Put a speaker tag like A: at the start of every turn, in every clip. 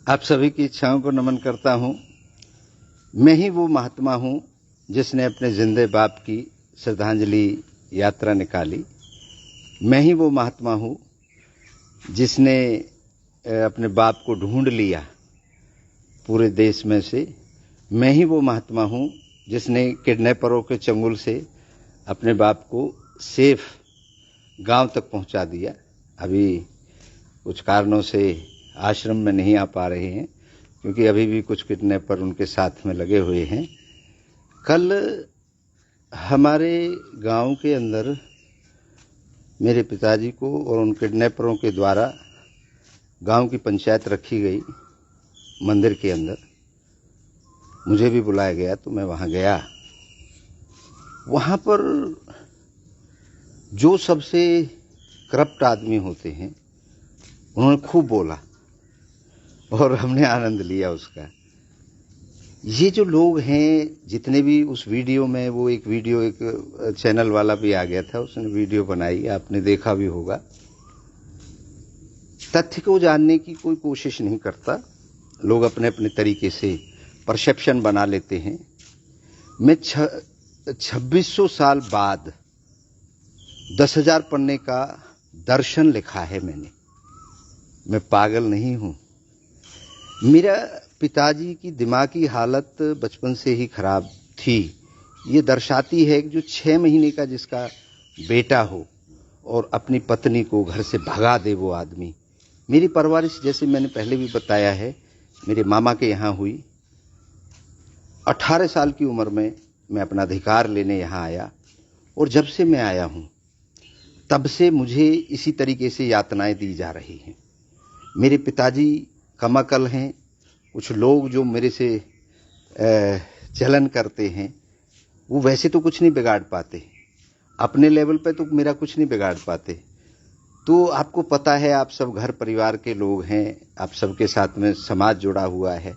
A: आप सभी की इच्छाओं को नमन करता हूं। मैं ही वो महात्मा हूं जिसने अपने जिंदे बाप की श्रद्धांजलि यात्रा निकाली। मैं ही वो महात्मा हूं जिसने अपने बाप को ढूंढ लिया पूरे देश में से। मैं ही वो महात्मा हूं जिसने किडनैपरों के चंगुल से अपने बाप को सेफ गांव तक पहुंचा दिया। अभी कुछ कारणों से आश्रम में नहीं आ पा रहे हैं क्योंकि अभी भी कुछ किडनैपर उनके साथ में लगे हुए हैं। कल हमारे गांव के अंदर मेरे पिताजी को और उन किडनैपरों के द्वारा गांव की पंचायत रखी गई मंदिर के अंदर। मुझे भी बुलाया गया तो मैं वहां गया। वहां पर जो सबसे करप्ट आदमी होते हैं उन्होंने खूब बोला और हमने आनंद लिया उसका। ये जो लोग हैं जितने भी उस वीडियो में, वो एक वीडियो एक चैनल वाला भी आ गया था, उसने वीडियो बनाई, आपने देखा भी होगा। तथ्य को जानने की कोई कोशिश नहीं करता, लोग अपने अपने तरीके से परसेप्शन बना लेते हैं। मैं 2600 साल बाद 10,000 पन्ने का दर्शन लिखा है मैंने। मैं पागल नहीं हूं। मेरा पिताजी की दिमागी हालत बचपन से ही खराब थी। ये दर्शाती है कि जो 6 महीने का जिसका बेटा हो और अपनी पत्नी को घर से भगा दे वो आदमी। मेरी परवरिश, जैसे मैंने पहले भी बताया है, मेरे मामा के यहाँ हुई। 18 साल की उम्र में मैं अपना अधिकार लेने यहाँ आया और जब से मैं आया हूँ तब से मुझे इसी तरीके से यातनाएं दी जा रही हैं। मेरे पिताजी कमाकल हैं। कुछ लोग जो मेरे से चलन करते हैं वो वैसे तो कुछ नहीं बिगाड़ पाते, अपने लेवल पे तो मेरा कुछ नहीं बिगाड़ पाते। तो आपको पता है, आप सब घर परिवार के लोग हैं, आप सबके साथ में समाज जुड़ा हुआ है।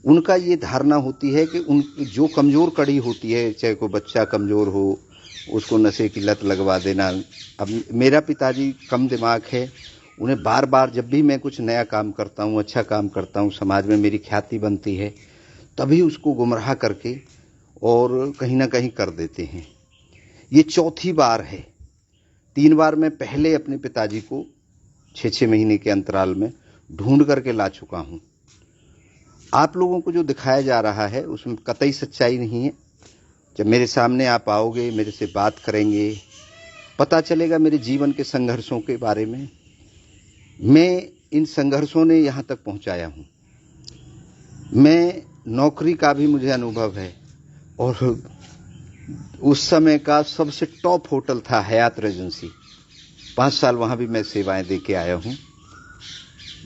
A: उनका ये धारणा होती है कि उन जो कमजोर कड़ी होती है, चाहे कोई बच्चा कमजोर हो उसको नशे की लत लगवा देना। अब मेरा पिताजी कम दिमाग है, उन्हें बार बार जब भी मैं कुछ नया काम करता हूँ, अच्छा काम करता हूँ, समाज में मेरी ख्याति बनती है, तभी उसको गुमराह करके और कहीं ना कहीं कर देते हैं। ये चौथी बार है। 3 बार मैं पहले अपने पिताजी को 6-6 महीने के अंतराल में ढूंढ करके ला चुका हूँ। आप लोगों को जो दिखाया जा रहा है उसमें कतई सच्चाई नहीं है। जब मेरे सामने आप आओगे, मेरे से बात करेंगे, पता चलेगा मेरे जीवन के संघर्षों के बारे में। मैं इन संघर्षों ने यहाँ तक पहुँचाया हूँ। मैं नौकरी का भी मुझे अनुभव है और उस समय का सबसे टॉप होटल था हयात रेजेंसी। 5 साल वहाँ भी मैं सेवाएं दे के आया हूँ।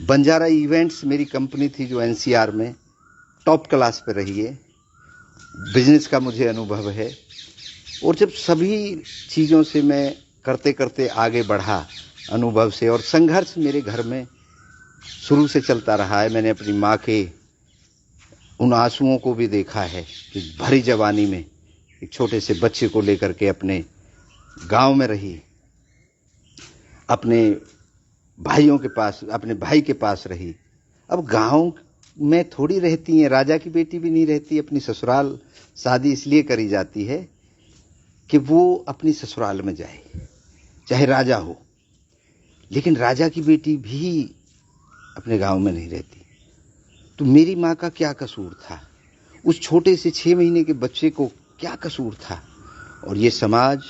A: बंजारा इवेंट्स मेरी कंपनी थी जो एनसीआर में टॉप क्लास पे रही है। बिजनेस का मुझे अनुभव है। और जब सभी चीज़ों से मैं करते करते आगे बढ़ा अनुभव से, और संघर्ष मेरे घर में शुरू से चलता रहा है। मैंने अपनी माँ के उन आंसुओं को भी देखा है कि भरी जवानी में एक छोटे से बच्चे को लेकर के अपने गांव में रही, अपने भाइयों के पास, अपने भाई के पास रही। अब गांव में थोड़ी रहती हैं, राजा की बेटी भी नहीं रहती। अपनी ससुराल शादी इसलिए करी जाती है कि वो अपनी ससुराल में जाए, चाहे राजा हो। लेकिन राजा की बेटी भी अपने गांव में नहीं रहती। तो मेरी माँ का क्या कसूर था? उस छोटे से 6 महीने के बच्चे को क्या कसूर था? और ये समाज,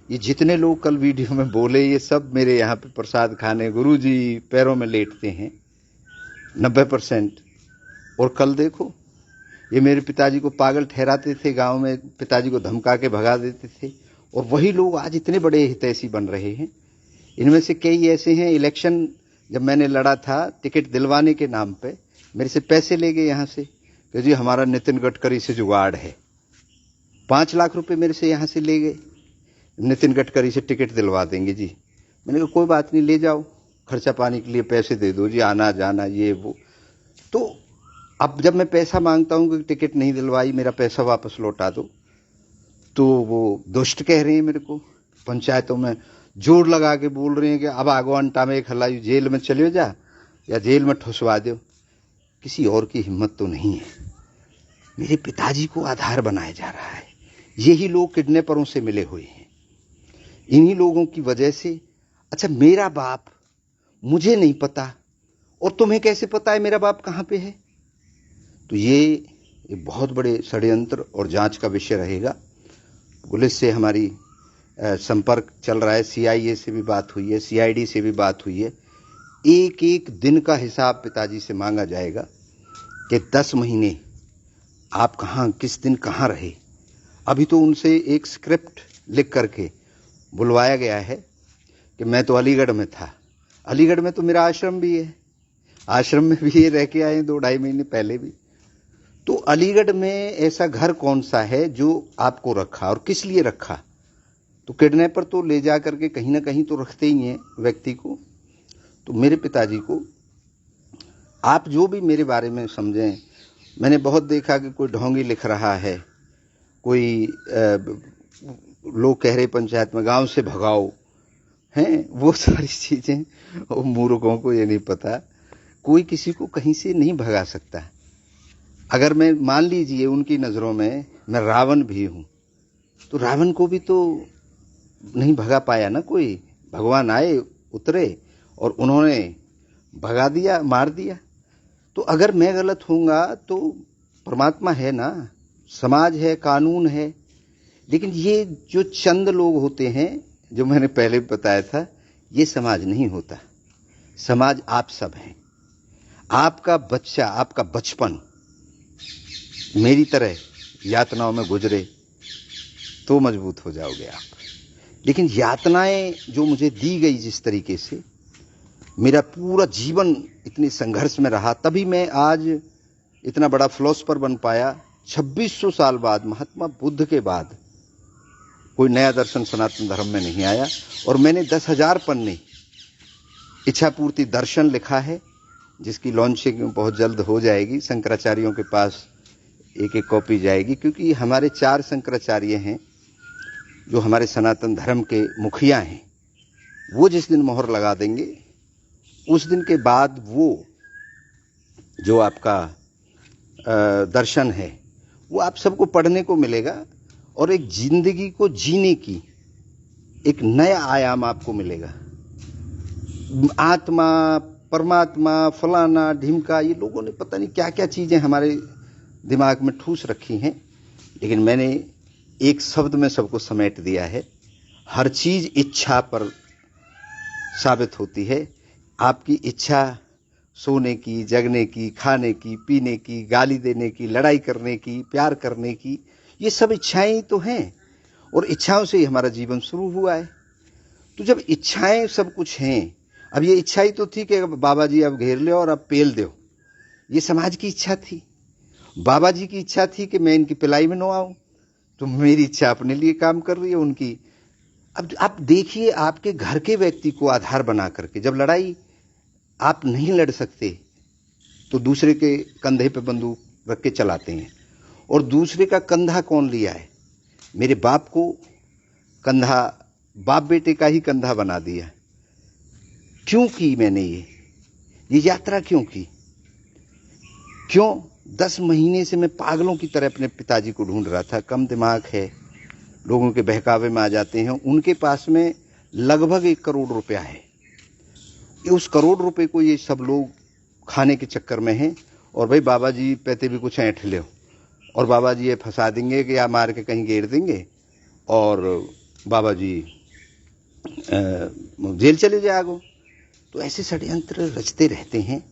A: ये जितने लोग कल वीडियो में बोले, ये सब मेरे यहाँ पे प्रसाद खाने गुरुजी पैरों में लेटते हैं 90%। और कल देखो, ये मेरे पिताजी को पागल ठहराते थे, गांव में पिताजी को धमका के भगा देते थे, और वही लोग आज इतने बड़े हितैषी बन रहे हैं। इनमें से कई ऐसे हैं, इलेक्शन जब मैंने लड़ा था टिकट दिलवाने के नाम पे, मेरे से पैसे ले गए यहाँ से कि जी हमारा नितिन गडकरी से जुगाड़ है। 5 लाख रुपए मेरे से यहाँ से ले गए, नितिन गडकरी से टिकट दिलवा देंगे जी। मैंने कहा कोई बात नहीं, ले जाओ, खर्चा पानी के लिए पैसे दे दो जी, आना जाना ये वो। तो अब जब मैं पैसा मांगता हूँ कि टिकट नहीं दिलवाई, मेरा पैसा वापस लौटा दो, तो वो दुष्ट कह रहे हैं मेरे को। पंचायतों में जोर लगा के बोल रहे हैं कि अब आगो अंटा में खलाई जेल में चले जा या जेल में ठुसवा दो। किसी और की हिम्मत तो नहीं है। मेरे पिताजी को आधार बनाया जा रहा है। यही लोग किडनैपरों से मिले हुए हैं, इन्हीं लोगों की वजह से। अच्छा, मेरा बाप, मुझे नहीं पता और तुम्हें कैसे पता है मेरा बाप कहां पे है? तो ये बहुत बड़े षड्यंत्र और जांच का विषय रहेगा। पुलिस से हमारी संपर्क चल रहा है, CIA से भी बात हुई है, CID से भी बात हुई है। एक एक दिन का हिसाब पिताजी से मांगा जाएगा कि 10 महीने आप कहां, किस दिन कहां रहे। अभी तो उनसे एक स्क्रिप्ट लिख करके बुलवाया गया है कि मैं तो अलीगढ़ में था। अलीगढ़ में तो मेरा आश्रम भी है, आश्रम में भी ये रह के आए 2-2.5 महीने पहले भी। तो अलीगढ़ में ऐसा घर कौन सा है जो आपको रखा और किस लिए रखा? तो किडनैपर तो ले जा करके कहीं ना कहीं तो रखते ही हैं व्यक्ति को। तो मेरे पिताजी को आप जो भी मेरे बारे में समझें, मैंने बहुत देखा कि कोई ढोंगी लिख रहा है, कोई लोग कह रहे पंचायत में गांव से भगाओ हैं, वो सारी चीजें वो मूर्खों को ये नहीं पता। कोई किसी को कहीं से नहीं भगा सकता। अगर मैं मान लीजिए उनकी नजरों में मैं रावण भी हूं, तो रावण को भी तो नहीं भगा पाया ना कोई। भगवान आए, उतरे और उन्होंने भगा दिया, मार दिया। तो अगर मैं गलत होऊंगा तो परमात्मा है ना, समाज है, कानून है। लेकिन ये जो चंद लोग होते हैं, जो मैंने पहले बताया था, ये समाज नहीं होता। समाज आप सब हैं। आपका बच्चा, आपका बचपन मेरी तरह यातनाओं में गुजरे तो मजबूत हो जाओगे आप। लेकिन यातनाएं जो मुझे दी गई जिस तरीके से, मेरा पूरा जीवन इतने संघर्ष में रहा, तभी मैं आज इतना बड़ा फिलोसोफर बन पाया। 2600 साल बाद, महात्मा बुद्ध के बाद कोई नया दर्शन सनातन धर्म में नहीं आया। और मैंने 10,000 पन्ने इच्छा पूर्ति दर्शन लिखा है, जिसकी लॉन्चिंग बहुत जल्द हो जाएगी। शंकराचार्यों के पास एक कॉपी जाएगी, क्योंकि हमारे 4 शंकराचार्य हैं जो हमारे सनातन धर्म के मुखिया हैं। वो जिस दिन मोहर लगा देंगे, उस दिन के बाद वो जो आपका दर्शन है वो आप सबको पढ़ने को मिलेगा और एक जिंदगी को जीने की एक नया आयाम आपको मिलेगा। आत्मा, परमात्मा, फलाना ढिमका, ये लोगों ने पता नहीं क्या क्या चीजें हमारे दिमाग में ठूस रखी हैं। लेकिन मैंने एक शब्द में सबको समेट दिया है। हर चीज इच्छा पर साबित होती है। आपकी इच्छा सोने की, जगने की, खाने की, पीने की, गाली देने की, लड़ाई करने की, प्यार करने की, ये सब इच्छाएं तो हैं। और इच्छाओं से ही हमारा जीवन शुरू हुआ है। तो जब इच्छाएं सब कुछ हैं, अब ये इच्छा ही तो थी कि बाबा जी अब घेर ले और अब पेल दो, ये समाज की इच्छा थी। बाबा जी की इच्छा थी कि मैं इनकी पिलाई में न आऊं, तो मेरी इच्छा अपने लिए काम कर रही है, उनकी। अब आप देखिए, आपके घर के व्यक्ति को आधार बना करके जब लड़ाई आप नहीं लड़ सकते तो दूसरे के कंधे पे बंदूक रख के चलाते हैं। और दूसरे का कंधा कौन लिया है? मेरे बाप को कंधा, बाप बेटे का ही कंधा बना दिया। क्यों की मैंने ये यात्रा क्यों की? क्यों? 10 महीने से मैं पागलों की तरह अपने पिताजी को ढूंढ रहा था। कम दिमाग है, लोगों के बहकावे में आ जाते हैं। उनके पास में लगभग 1 करोड़ रुपया है। उस करोड़ रुपए को ये सब लोग खाने के चक्कर में हैं। और भाई बाबा जी पैते भी कुछ ऐंठ ले, और बाबा जी ये फंसा देंगे कि या मार के कहीं घेर देंगे, और बाबा जी जेल चले जाओगे। तो ऐसे षड्यंत्र रचते रहते हैं।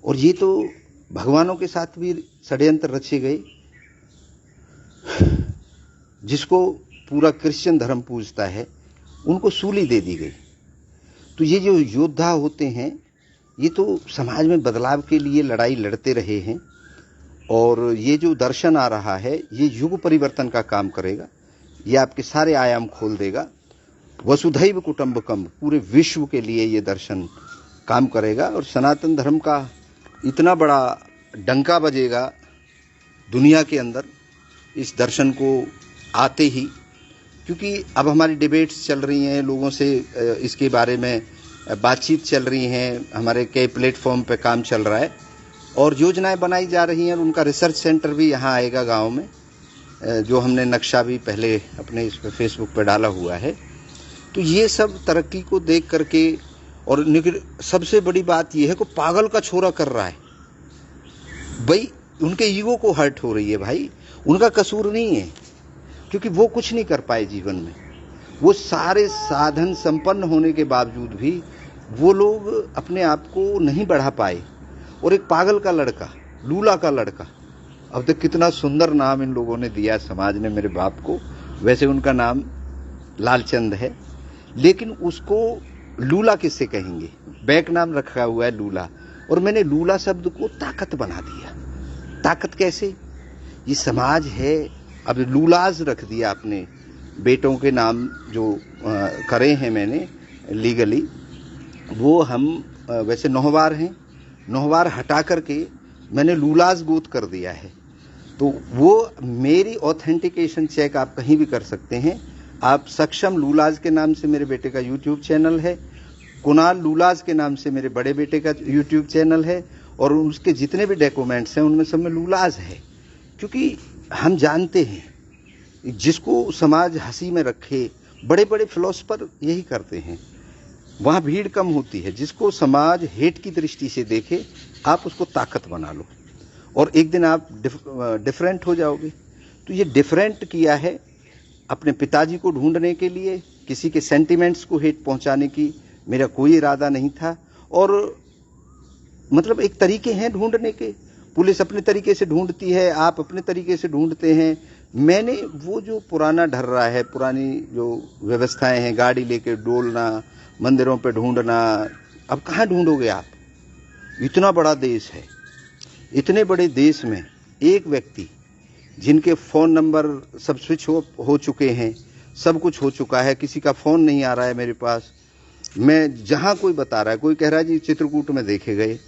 A: और ये तो भगवानों के साथ भी षड्यंत्र रचे गए। जिसको पूरा क्रिश्चियन धर्म पूजता है, उनको सूली दे दी गई। तो ये जो योद्धा होते हैं, ये तो समाज में बदलाव के लिए लड़ाई लड़ते रहे हैं। और ये जो दर्शन आ रहा है, ये युग परिवर्तन का काम करेगा। ये आपके सारे आयाम खोल देगा। वसुधैव कुटुंबकम, पूरे विश्व के लिए ये दर्शन काम करेगा। और सनातन धर्म का इतना बड़ा डंका बजेगा दुनिया के अंदर इस दर्शन को आते ही। क्योंकि अब हमारी डिबेट्स चल रही हैं, लोगों से इसके बारे में बातचीत चल रही हैं, हमारे कई प्लेटफॉर्म पे काम चल रहा है। और योजनाएं बनाई जा रही हैं। उनका रिसर्च सेंटर भी यहाँ आएगा गांव में, जो हमने नक्शा भी पहले अपने इस पे फेसबुक पे डाला हुआ है। तो ये सब तरक्की को देख करके, और सबसे बड़ी बात ये है कि पागल का छोरा कर रहा है भाई, उनके ईगो को हर्ट हो रही है भाई। उनका कसूर नहीं है, क्योंकि वो कुछ नहीं कर पाए जीवन में। वो सारे साधन संपन्न होने के बावजूद भी वो लोग अपने आप को नहीं बढ़ा पाए। और एक पागल का लड़का, लूला का लड़का, अब तक कितना सुंदर नाम इन लोगों ने दिया समाज ने मेरे बाप को। वैसे उनका नाम लालचंद है, लेकिन उसको लूला किससे कहेंगे? बैक नाम रखा हुआ है लूला, और मैंने लूला शब्द को ताकत बना दिया। ताकत कैसे? ये समाज है, अब लूलाज रख दिया अपने बेटों के नाम जो करे हैं मैंने लीगली। वो हम वैसे नौहवार हैं, नौहवार हटा करके मैंने लूलाज गोत कर दिया है। तो वो मेरी ऑथेंटिकेशन चेक आप कहीं भी कर सकते हैं। आप सक्षम लूलाज के नाम से मेरे बेटे का यूट्यूब चैनल है, कुणाल लूलाज के नाम से मेरे बड़े बेटे का यूट्यूब चैनल है, और उसके जितने भी डॉक्यूमेंट्स हैं उनमें सब में लूलाज है। क्योंकि हम जानते हैं जिसको समाज हंसी में रखे, बड़े बड़े फिलोसफर यही करते हैं, वहां भीड़ कम होती है। जिसको समाज हेट की दृष्टि से देखे, आप उसको ताकत बना लो और एक दिन आप डिफरेंट हो जाओगे। तो ये डिफरेंट किया है अपने पिताजी को ढूंढने के लिए, किसी के सेंटिमेंट्स को हेट पहुंचाने की मेरा कोई इरादा नहीं था। और मतलब एक तरीके हैं ढूंढने के, पुलिस अपने तरीके से ढूंढती है, आप अपने तरीके से ढूंढते हैं। मैंने वो जो पुराना ढर रहा है, पुरानी जो व्यवस्थाएं हैं, गाड़ी लेके डोलना, मंदिरों पे ढूंढना, अब कहाँ ढूंढोगे आप? इतना बड़ा देश है, इतने बड़े देश में एक व्यक्ति जिनके फोन नंबर सब स्विच हो चुके हैं, सब कुछ हो चुका है, किसी का फोन नहीं आ रहा है मेरे पास। मैं जहां कोई बता रहा है, कोई कह रहा है जी चित्रकूट में देखे गए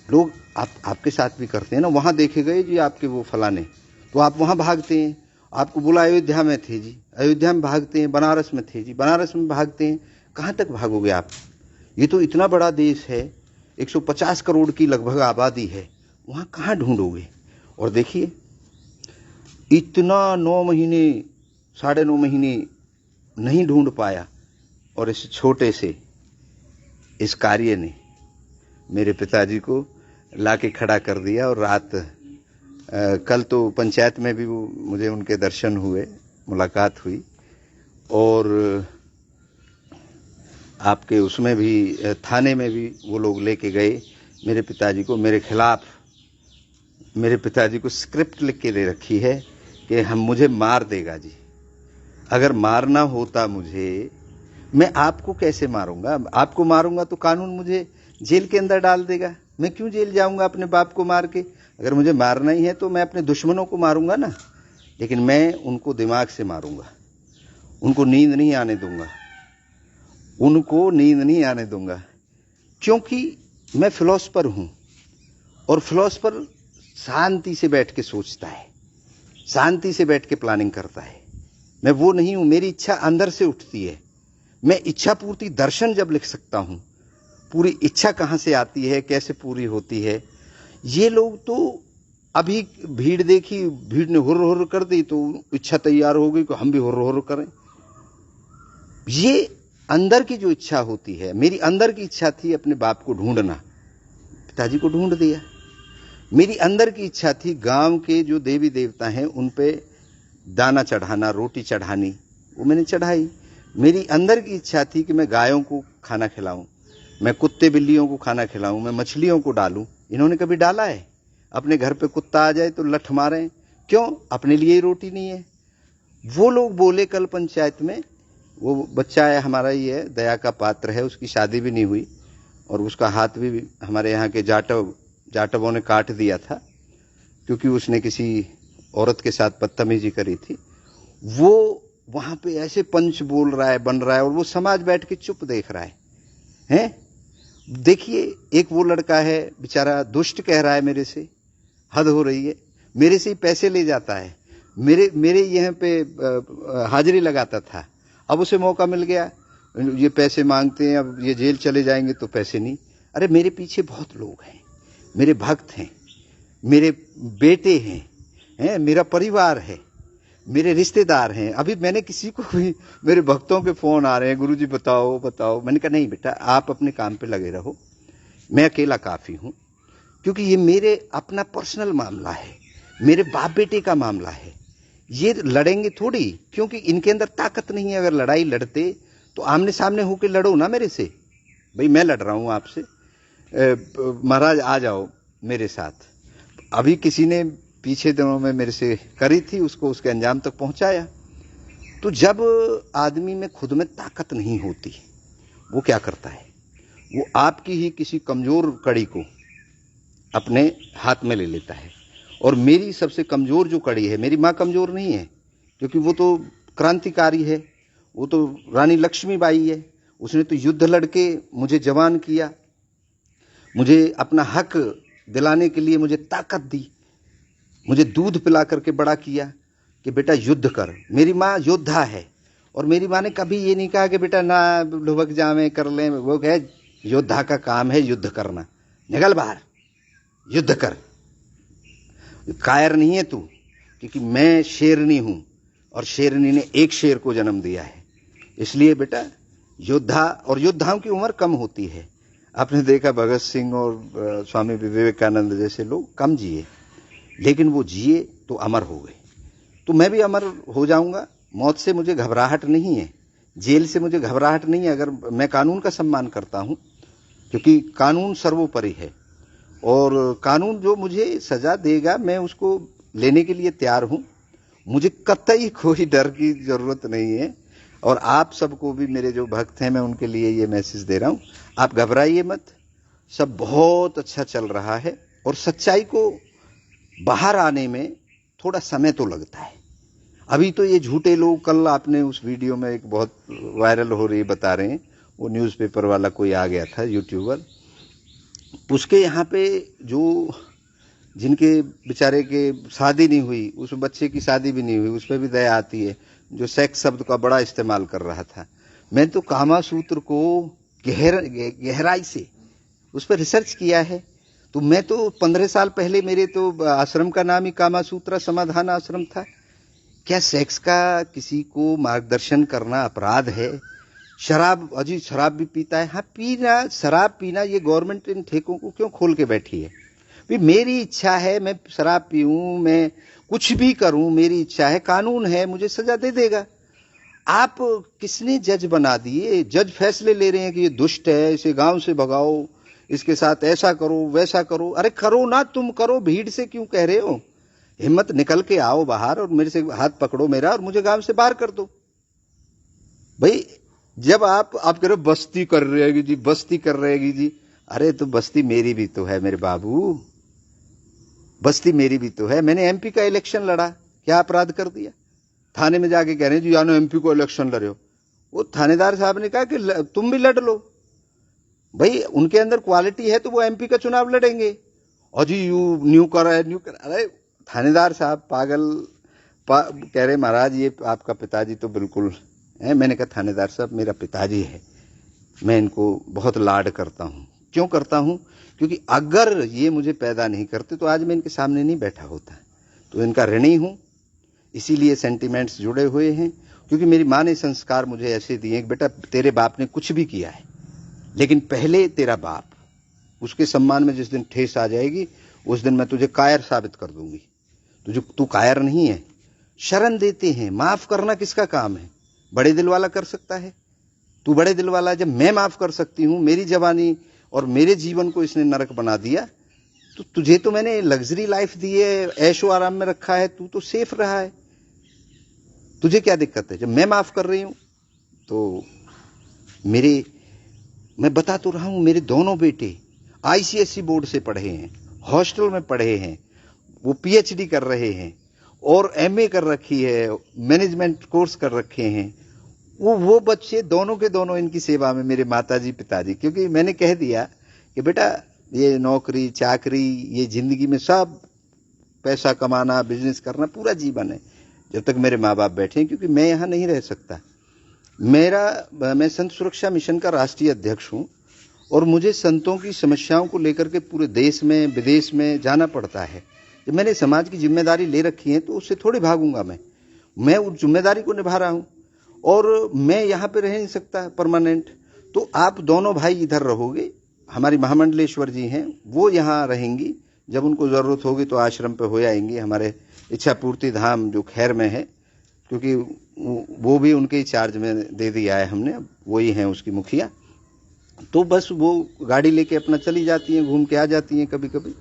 A: लोग, आपके साथ भी करते हैं ना, वहां देखे गए जी आपके वो फलाने, तो आप वहां भागते हैं। आपको बोला अयोध्या में थे जी, अयोध्या में भागते हैं। बनारस में थे जी, बनारस में भागते हैं। कहां तक भागोगे आप? ये तो इतना बड़ा देश है, 150 करोड़ की लगभग आबादी है, वहां कहां ढूंढोगे? और देखिए इतना 9 महीने 9.5 महीने नहीं ढूंढ पाया, और इस छोटे से इस कार्य ने मेरे पिताजी को लाके खड़ा कर दिया। और रात कल तो पंचायत में भी मुझे उनके दर्शन हुए, मुलाकात हुई, और आपके उसमें भी थाने में भी वो लोग लेके गए मेरे पिताजी को। मेरे खिलाफ मेरे पिताजी को स्क्रिप्ट लिख के दे रखी है कि मुझे मार देगा जी। अगर मारना होता मुझे, मैं आपको कैसे मारूंगा? आपको मारूंगा तो कानून मुझे जेल के अंदर डाल देगा। मैं क्यों जेल जाऊंगा अपने बाप को मार के? अगर मुझे मारना ही है तो मैं अपने दुश्मनों को मारूंगा ना, लेकिन मैं उनको दिमाग से मारूंगा, उनको नींद नहीं आने दूंगा, उनको नींद नहीं आने दूंगा। क्योंकि मैं फिलोसफर हूं, और फिलोसफर शांति से बैठ के सोचता है, शांति से बैठ के प्लानिंग करता है। मैं वो नहीं हूं, मेरी इच्छा अंदर से उठती है। मैं इच्छा पूर्ति दर्शन जब लिख सकता हूं, पूरी इच्छा कहां से आती है, कैसे पूरी होती है। ये लोग तो अभी भीड़ देखी, भीड़ ने हुर्र हुर्र कर दी तो इच्छा तैयार हो गई कि हम भी हुर्र हुर्र करें। ये अंदर की जो इच्छा होती है, मेरी अंदर की इच्छा थी अपने बाप को ढूंढना, पिताजी को ढूंढ दिया। मेरी अंदर की इच्छा थी गांव के जो देवी देवता हैं उन पे दाना चढ़ाना, रोटी चढ़ानी, वो मैंने चढ़ाई। मेरी अंदर की इच्छा थी कि मैं गायों को खाना खिलाऊं, मैं कुत्ते बिल्लियों को खाना खिलाऊं, मैं मछलियों को डालूं। इन्होंने कभी डाला है? अपने घर पे कुत्ता आ जाए तो लठ मारें, क्यों? अपने लिए ही रोटी नहीं है। वो लोग बोले कल पंचायत में, वो बच्चा है हमारा ही है, दया का पात्र है, उसकी शादी भी नहीं हुई, और उसका हाथ भी हमारे यहाँ के जाटवों ने काट दिया था, क्योंकि उसने किसी औरत के साथ बदतमीजी करी थी। वो वहां पे ऐसे पंच बोल रहा है, बन रहा है, और वो समाज बैठ के चुप देख रहा है। हैं? देखिए, एक वो लड़का है बेचारा, दुष्ट कह रहा है मेरे से, हद हो रही है, मेरे से ही पैसे ले जाता है, मेरे यहाँ पे हाजिरी लगाता था, अब उसे मौका मिल गया, ये पैसे मांगते हैं, अब ये जेल चले जाएंगे तो पैसे नहीं। अरे मेरे पीछे बहुत लोग हैं, मेरे भक्त हैं, मेरे बेटे हैं, मेरा परिवार है, मेरे रिश्तेदार हैं। अभी मैंने किसी को भी, मेरे भक्तों के फोन आ रहे हैं, गुरुजी बताओ बताओ। मैंने कहा नहीं बेटा, आप अपने काम पे लगे रहो, मैं अकेला काफी हूं, क्योंकि ये मेरे अपना पर्सनल मामला है, मेरे बाप बेटे का मामला है। ये लड़ेंगे थोड़ी, क्योंकि इनके अंदर ताकत नहीं है। अगर लड़ाई लड़ते तो आमने सामने होकर लड़ो ना मेरे से। भाई मैं लड़ रहा हूं आपसे, महाराज आ जाओ मेरे साथ। अभी किसी ने पीछे दिनों में मेरे से करी थी, उसको उसके अंजाम तक पहुंचाया। तो जब आदमी में खुद में ताकत नहीं होती, वो क्या करता है, वो आपकी ही किसी कमजोर कड़ी को अपने हाथ में ले लेता है। और मेरी सबसे कमजोर जो कड़ी है, मेरी माँ कमजोर नहीं है, क्योंकि वो तो क्रांतिकारी है, वो तो रानी लक्ष्मीबाई है। उसने तो युद्ध लड़के मुझे जवान किया, मुझे अपना हक दिलाने के लिए मुझे ताकत दी, मुझे दूध पिला करके बड़ा किया कि बेटा युद्ध कर। मेरी माँ योद्धा है, और मेरी माँ ने कभी ये नहीं कहा कि बेटा ना लुभक जावे कर ले। वो कहे योद्धा का काम है युद्ध करना, निकल बाहर युद्ध कर, कायर नहीं है तू, क्योंकि मैं शेरनी हूं और शेरनी ने एक शेर को जन्म दिया है। इसलिए बेटा योद्धा, और योद्धाओं की उम्र कम होती है। आपने देखा भगत सिंह और स्वामी विवेकानंद जैसे लोग कम जिए, लेकिन वो जिए तो अमर हो गए। तो मैं भी अमर हो जाऊंगा। मौत से मुझे घबराहट नहीं है, जेल से मुझे घबराहट नहीं है। अगर मैं कानून का सम्मान करता हूं, क्योंकि कानून सर्वोपरि है, और कानून जो मुझे सजा देगा मैं उसको लेने के लिए तैयार हूं। मुझे कतई कोई डर की जरूरत नहीं है। और आप सबको भी, मेरे जो भक्त हैं, मैं उनके लिए ये मैसेज दे रहा हूं, आप घबराइए मत, सब बहुत अच्छा चल रहा है। और सच्चाई को बाहर आने में थोड़ा समय तो लगता है। अभी तो ये झूठे लोग, कल आपने उस वीडियो में एक बहुत वायरल हो रही बता रहे हैं, वो न्यूज़पेपर वाला कोई आ गया था, यूट्यूबर, उसके यहाँ पे जो जिनके बेचारे के शादी नहीं हुई, उस बच्चे की शादी भी नहीं हुई, उस पर भी दया आती है, जो सेक्स शब्द का बड़ा इस्तेमाल कर रहा था। मैं तो कामा सूत्र को गहराई से उस पर रिसर्च किया है। तो मैं तो 15 साल पहले, मेरे तो आश्रम का नाम ही कामा सूत्र समाधान आश्रम था। क्या सेक्स का किसी को मार्गदर्शन करना अपराध है? शराब, अजी शराब भी पीता है, हाँ पीना, शराब पीना, ये गवर्नमेंट इन ठेकों को क्यों खोल के बैठी है? भी मेरी इच्छा है, मैं शराब पीऊं, मैं कुछ भी करूं, मेरी इच्छा है, कानून है, मुझे सजा दे देगा। आप किसने जज बना दिए? जज फैसले ले रहे हैं कि ये दुष्ट है, इसे गांव से भगाओ, इसके साथ ऐसा करो वैसा करो। अरे करो ना, तुम करो, भीड़ से क्यों कह रहे हो? हिम्मत निकल के आओ बाहर और मेरे से हाथ पकड़ो मेरा, और मुझे गांव से बाहर कर दो। भाई जब आप कह रहे हो बस्ती कर रहेगी जी, बस्ती कर रहेगी जी, अरे तो बस्ती मेरी भी तो है मेरे बाबू, बस्ती मेरी भी तो है। मैंने एमपी का इलेक्शन लड़ा, क्या अपराध कर दिया? थाने में जाके कह रहे हैं जी यानो एमपी को इलेक्शन लड़ रहे हो। वो थानेदार साहब ने कहा कि तुम भी लड़ लो। भाई उनके अंदर क्वालिटी है तो वो एमपी का चुनाव लड़ेंगे। और जी यू न्यू कर है, न्यू कर। अरे थानेदार साहब पागल कह रहे महाराज ये आपका पिताजी तो बिल्कुल है। मैंने कहा थानेदार साहब मेरा पिताजी है, मैं इनको बहुत लाड करता हूं। क्यों करता हूं? क्योंकि अगर ये मुझे पैदा नहीं करते तो आज मैं इनके सामने नहीं बैठा होता। तो इनका ऋणी हूं, इसीलिए सेंटिमेंट्स जुड़े हुए हैं। क्योंकि मेरी माँ ने संस्कार मुझे ऐसे दिए कि बेटा तेरे बाप ने कुछ भी किया है, लेकिन पहले तेरा बाप, उसके सम्मान में जिस दिन ठेस आ जाएगी उस दिन मैं तुझे कायर साबित कर दूंगी। तू कायर नहीं है। शरण देते हैं, माफ करना किसका काम है? बड़े दिल वाला कर सकता है। तू बड़े दिल वाला है। जब मैं माफ कर सकती हूं, मेरी जवानी और मेरे जीवन को इसने नरक बना दिया, तो तुझे तो मैंने लग्जरी लाइफ दी है, ऐशो आराम में रखा है, तू तो सेफ रहा है, तुझे क्या दिक्कत है? जब मैं माफ कर रही हूं तो मैं बता तो रहा हूं, मेरे दोनों बेटे आईसीएसई बोर्ड से पढ़े हैं, हॉस्टल में पढ़े हैं, वो पीएचडी कर रहे हैं और एमए कर रखी है, मैनेजमेंट कोर्स कर रखे हैं। वो बच्चे दोनों के दोनों इनकी सेवा में, मेरे माताजी पिताजी। क्योंकि मैंने कह दिया कि बेटा ये नौकरी चाकरी, ये जिंदगी में सब पैसा कमाना, बिजनेस करना पूरा जीवन है, जब तक मेरे माँ बाप बैठे हैं। क्योंकि मैं यहां नहीं रह सकता। मैं संत सुरक्षा मिशन का राष्ट्रीय अध्यक्ष हूं और मुझे संतों की समस्याओं को लेकर के पूरे देश में विदेश में जाना पड़ता है। जब मैंने समाज की जिम्मेदारी ले रखी है तो उससे थोड़ी भागूंगा। मैं उस जिम्मेदारी को निभा रहा हूं और मैं यहाँ पे रह नहीं सकता परमानेंट। तो आप दोनों भाई इधर रहोगे, हमारी महामंडलेश्वर जी हैं वो यहाँ रहेंगी, जब उनको ज़रूरत होगी तो आश्रम पे हो आएंगी। हमारे इच्छा पूर्ति धाम जो खैर में है, क्योंकि वो भी उनके ही चार्ज में दे दिया है हमने, वही हैं उसकी मुखिया। तो बस वो गाड़ी लेके अपना चली जाती हैं, घूम के आ जाती हैं। कभी कभी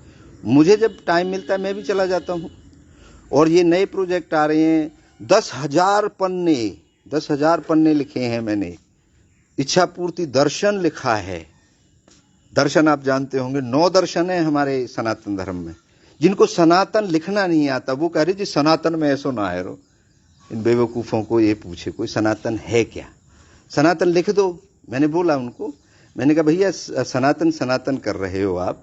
A: मुझे जब टाइम मिलता है मैं भी चला जाता हूँ। और ये नए प्रोजेक्ट आ रहे हैं, 10,000 पन्ने लिखे हैं मैंने। इच्छा पूर्ति दर्शन लिखा है। दर्शन आप जानते होंगे, 9 दर्शन है हमारे सनातन धर्म में। जिनको सनातन लिखना नहीं आता वो कह रहे जी सनातन में ऐसो ना है रो। इन बेवकूफ़ों को ये पूछे कोई सनातन है क्या? सनातन लिख दो। मैंने बोला उनको, मैंने कहा भैया सनातन सनातन कर रहे हो आप।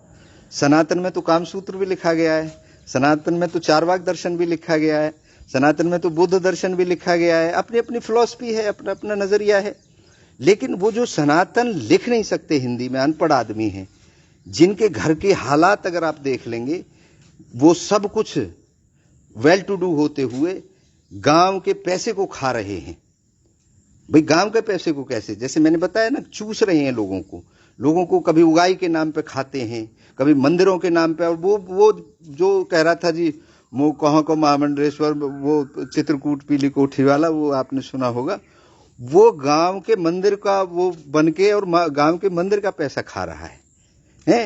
A: सनातन में तो कामसूत्र भी लिखा गया है, सनातन में तो चारवाक दर्शन भी लिखा गया है, सनातन में तो बुद्ध दर्शन भी लिखा गया है। अपनी अपनी फिलॉसफी है, अपना अपना नजरिया है। लेकिन वो जो सनातन लिख नहीं सकते हिंदी में, अनपढ़ आदमी हैं, जिनके घर के हालात अगर आप देख लेंगे, वो सब कुछ वेल टू डू होते हुए गांव के पैसे को खा रहे हैं। भाई गांव के पैसे को कैसे? जैसे मैंने बताया ना, चूस रहे हैं लोगों को कभी उगाई के नाम पे खाते हैं, कभी मंदिरों के नाम पे। और वो जो कह रहा था जी वो कहाँ को महामंडलेश्वर, वो चित्रकूट पीली कोठी वाला, वो आपने सुना होगा। वो गांव के मंदिर का वो बनके और गांव के मंदिर का पैसा खा रहा है।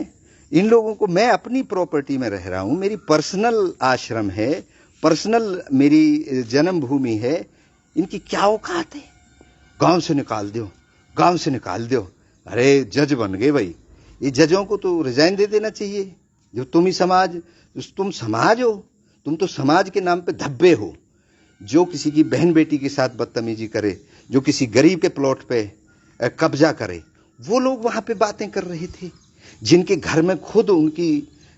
A: इन लोगों को, मैं अपनी प्रॉपर्टी में रह रहा हूं, मेरी पर्सनल आश्रम है, पर्सनल मेरी जन्मभूमि है। इनकी क्या औकात है? गांव से निकाल दो। अरे जज बन गए भाई, ये जजों को तो रिजाइन दे देना चाहिए। जो तुम ही समाज, तुम समाज हो, तुम तो समाज के नाम पे धब्बे हो। जो किसी की बहन बेटी के साथ बदतमीजी करे, जो किसी गरीब के प्लॉट पे कब्जा करे, वो लोग वहां पे बातें कर रहे थे। जिनके घर में खुद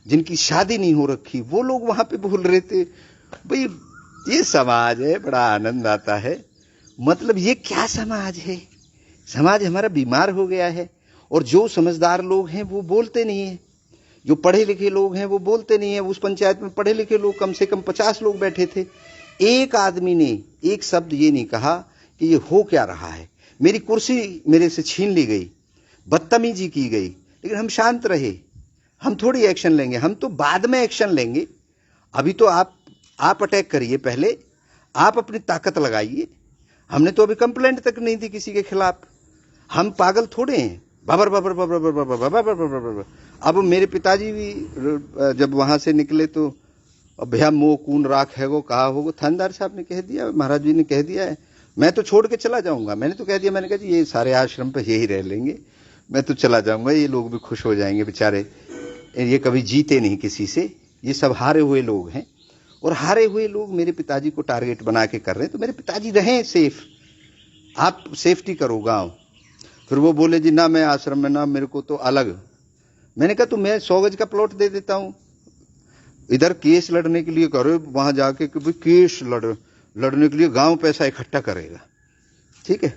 A: जिनकी शादी नहीं हो रखी, वो लोग वहां पे बोल रहे थे। भाई ये समाज है, बड़ा आनंद आता है। मतलब ये क्या समाज है? समाज हमारा बीमार हो गया है। और जो समझदार लोग हैं वो बोलते नहीं है, जो पढ़े लिखे लोग हैं वो बोलते नहीं है। उस पंचायत में पढ़े लिखे लोग कम से कम 50 लोग बैठे थे। एक आदमी ने एक शब्द ये नहीं कहा कि ये हो क्या रहा है। मेरी कुर्सी मेरे से छीन ली गई, बदतमीजी की गई, लेकिन हम शांत रहे। हम थोड़ी एक्शन लेंगे, हम तो बाद में एक्शन लेंगे। अभी तो आप अटैक करिए, पहले आप अपनी ताकत लगाइए। हमने तो अभी कंप्लेंट तक नहीं दी किसी के खिलाफ। हम पागल थोड़े हैं। बाबर बाबर बाबर बाबर बाबर बाबर बाबर। अब मेरे पिताजी भी जब वहां से निकले तो भैया मोह कून राख है वो कहा होगा, थानेदार साहब ने कह दिया, महाराज जी ने कह दिया है, मैं तो छोड़ के चला जाऊंगा। मैंने तो कह दिया, मैंने कहा जी ये सारे आश्रम पे यही रह लेंगे, मैं तो चला जाऊंगा, ये लोग भी खुश हो जाएंगे बेचारे। ये कभी जीते नहीं किसी से, ये सब हारे हुए लोग हैं। और हारे हुए लोग मेरे पिताजी को टारगेट बना के कर रहे हैं। तो मेरे पिताजी रहें सेफ, आप सेफ्टी करो गांव। फिर वो बोले जी ना मैं आश्रम में ना, मेरे को तो अलग। मैंने कहा तो मैं 100 गज का प्लॉट दे देता हूं। इधर केस लड़ने के लिए करो, वहां जाके कि भाई केस लड़ने के लिए गांव पैसा इकट्ठा करेगा, ठीक है।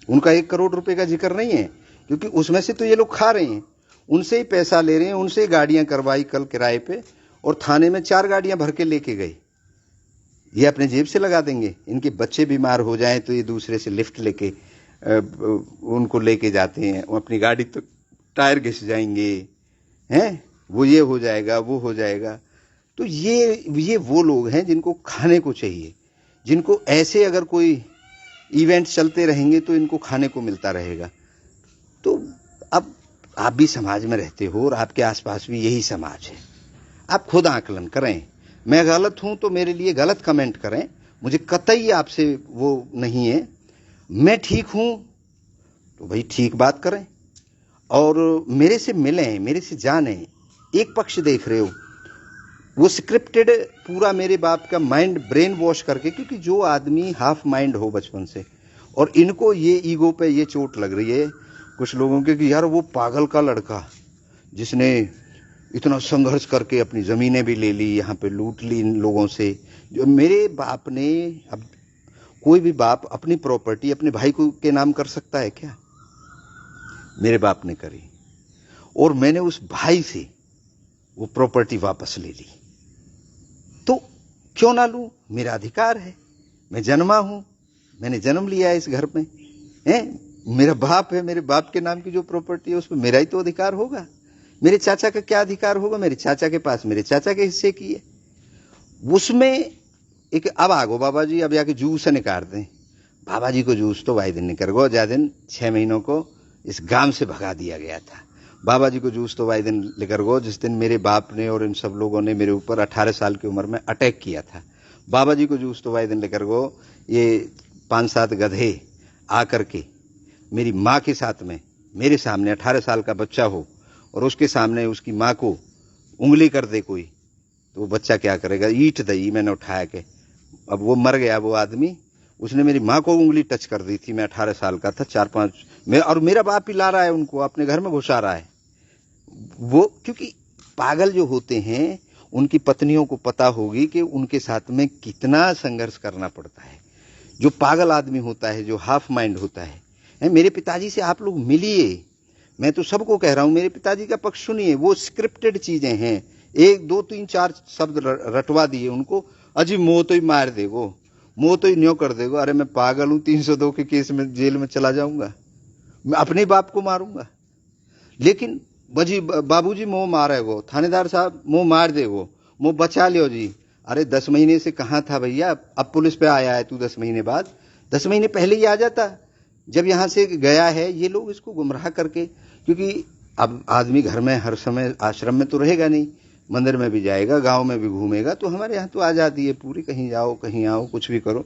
A: उनका 1 करोड़ रुपए का जिक्र नहीं है, क्योंकि उसमें से तो ये लोग खा रहे हैं, उनसे ही पैसा ले रहे हैं, उनसे ही गाड़ियां करवाई कल किराए पे, और थाने में 4 गाड़ियां भर के लेके गए। ये अपने जेब से लगा देंगे। इनके बच्चे बीमार हो जाएं तो ये दूसरे से लिफ्ट लेके उनको लेके जाते हैं। अपनी गाड़ी तो टायर घिस जाएंगे, हैं, वो ये हो जाएगा, वो हो जाएगा। तो ये वो लोग हैं जिनको खाने को चाहिए, जिनको ऐसे अगर कोई इवेंट चलते रहेंगे तो इनको खाने को मिलता रहेगा। तो अब आप भी समाज में रहते हो और आपके आसपास भी यही समाज है। आप खुद आकलन करें। मैं गलत हूं तो मेरे लिए गलत कमेंट करें, मुझे कतई आपसे वो नहीं है। मैं ठीक हूं तो भाई ठीक बात करें, और मेरे से मिलें, मेरे से जानें। एक पक्ष देख रहे हो, वो स्क्रिप्टेड पूरा मेरे बाप का माइंड ब्रेन वॉश करके, क्योंकि जो आदमी हाफ माइंड हो बचपन से, और इनको ये ईगो पे ये चोट लग रही है कुछ लोगों के कि यार वो पागल का लड़का जिसने इतना संघर्ष करके अपनी जमीनें भी ले ली, यहाँ पे लूट ली इन लोगों से। जो मेरे बाप ने, अब कोई भी बाप अपनी प्रॉपर्टी अपने भाई को के नाम कर सकता है क्या? मेरे बाप ने करी। और मैंने उस भाई से वो प्रॉपर्टी वापस ले ली। तो क्यों ना लूं, मेरा अधिकार है, मैं जन्मा हूं, मैंने जन्म लिया है इस घर में, है, मेरा बाप है, मेरे बाप के नाम की जो प्रॉपर्टी है उसमें मेरा ही तो अधिकार होगा। मेरे चाचा का क्या अधिकार होगा, मेरे चाचा के पास मेरे चाचा के हिस्से की है उसमें एक। अब आगो बाबा जी, अब जाके जूस निकाल दें, बाबा जी को जूस तो भाई दिन निकल गो, जा दिन 6 महीनों को इस गांव से भगा दिया गया था। बाबा जी को जूस तो भाई दिन लेकर गो जिस दिन मेरे बाप ने और इन सब लोगों ने मेरे ऊपर 18 साल की उम्र में अटैक किया था। बाबा जी को जूस तो भाई दिन लेकर गो, ये 5-7 गधे आकर के मेरी माँ के साथ में मेरे सामने 18 साल का बच्चा हो और उसके सामने उसकी माँ को उंगली कर दे कोई, तो वो बच्चा क्या करेगा, ईंट दई मैंने उठाया के। अब वो मर गया वो आदमी, उसने मेरी माँ को उंगली टच कर दी थी, मैं 18 साल का था, 4-5 में, और मेरा बाप ही ला रहा है उनको अपने घर में घुसा रहा है वो। क्योंकि पागल जो होते हैं उनकी पत्नियों को पता होगी कि उनके साथ में कितना संघर्ष करना पड़ता है। जो पागल आदमी होता है, जो हाफ माइंड होता है, मेरे पिताजी से आप लोग मिलिए, मैं तो सबको कह रहा हूं मेरे पिताजी का पक्ष सुनिए। वो स्क्रिप्टेड चीजें हैं, 1 2 3 4 शब्द रटवा दिए उनको, अजी मोह तो ही मार देगो, मोह तो ही न्यो कर देगो। अरे मैं पागल हूं, 302 के केस में जेल में चला जाऊंगा, मैं अपने बाप को मारूंगा। लेकिन बजी बाबूजी मोह मारेगो, थानेदार साहब मोह मार देगो, मोह बचा लियो जी। अरे 10 महीने से कहां था भैया, अब पुलिस पे आया है तू 10 महीने बाद, 10 महीने पहले ही आ जाता जब यहां से गया है। ये लोग इसको गुमराह करके, क्योंकि अब आदमी घर में हर समय आश्रम में तो रहेगा नहीं, मंदिर में भी जाएगा, गांव में भी घूमेगा, तो हमारे यहाँ तो आजादी है पूरी, कहीं जाओ कहीं आओ कुछ भी करो।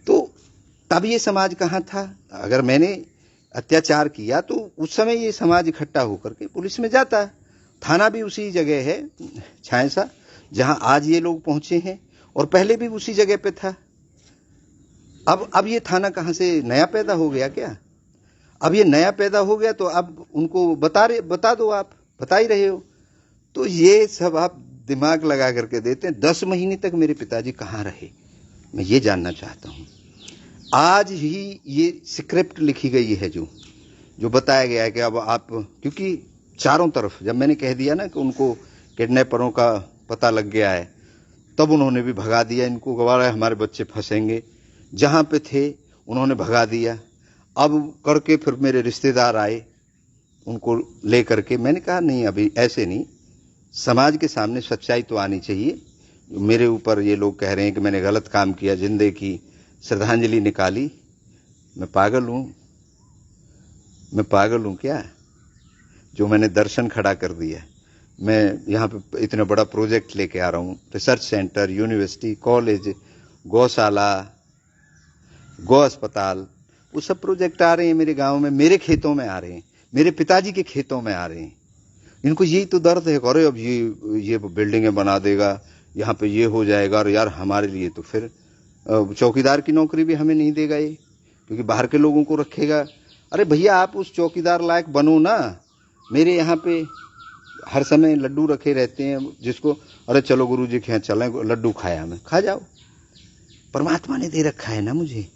A: तो तब ये समाज कहाँ था, अगर मैंने अत्याचार किया तो उस समय ये समाज इकट्ठा होकर के पुलिस में जाता। थाना भी उसी जगह है छायसा जहां आज ये लोग पहुंचे हैं, और पहले भी उसी जगह पे था। अब ये थाना कहां से नया पैदा हो गया क्या? अब ये नया पैदा हो गया तो अब उनको बता दो, आप बता ही रहे हो। तो ये सब आप दिमाग लगा करके देते हैं। 10 महीने तक मेरे पिताजी कहाँ रहे, मैं ये जानना चाहता हूं। आज ही ये स्क्रिप्ट लिखी गई है जो बताया गया है कि अब आप, क्योंकि चारों तरफ जब मैंने कह दिया ना कि उनको किडनैपरों का पता लग गया है, तब उन्होंने भी भगा दिया इनको, गवारा हमारे बच्चे फंसेंगे, जहां पे थे उन्होंने भगा दिया। अब करके फिर मेरे रिश्तेदार आए उनको ले करके, मैंने कहा नहीं अभी ऐसे नहीं, समाज के सामने सच्चाई तो आनी चाहिए। मेरे ऊपर ये लोग कह रहे हैं कि मैंने गलत काम किया, जिंदे की श्रद्धांजलि निकाली। मैं पागल हूं क्या जो मैंने दर्शन खड़ा कर दिया? मैं यहाँ पे इतना बड़ा प्रोजेक्ट लेके आ रहा हूँ, रिसर्च सेंटर, यूनिवर्सिटी, कॉलेज, गौशाला, गौ अस्पताल, वो सब प्रोजेक्ट आ रहे हैं मेरे गांव में, मेरे खेतों में आ रहे हैं, मेरे पिताजी के खेतों में आ रहे हैं। इनको यही तो दर्द है, अरे अब ये बिल्डिंगें बना देगा, यहाँ पे ये हो जाएगा, और यार हमारे लिए तो फिर चौकीदार की नौकरी भी हमें नहीं देगा ये, क्योंकि बाहर के लोगों को रखेगा। अरे भैया आप उस चौकीदार लायक बनो ना। मेरे यहाँ पे हर समय लड्डू रखे रहते हैं, जिसको अरे चलो गुरुजी के यहाँ चलें, लड्डू खाया, मैं खा जाओ, परमात्मा ने दे रखा है ना मुझे।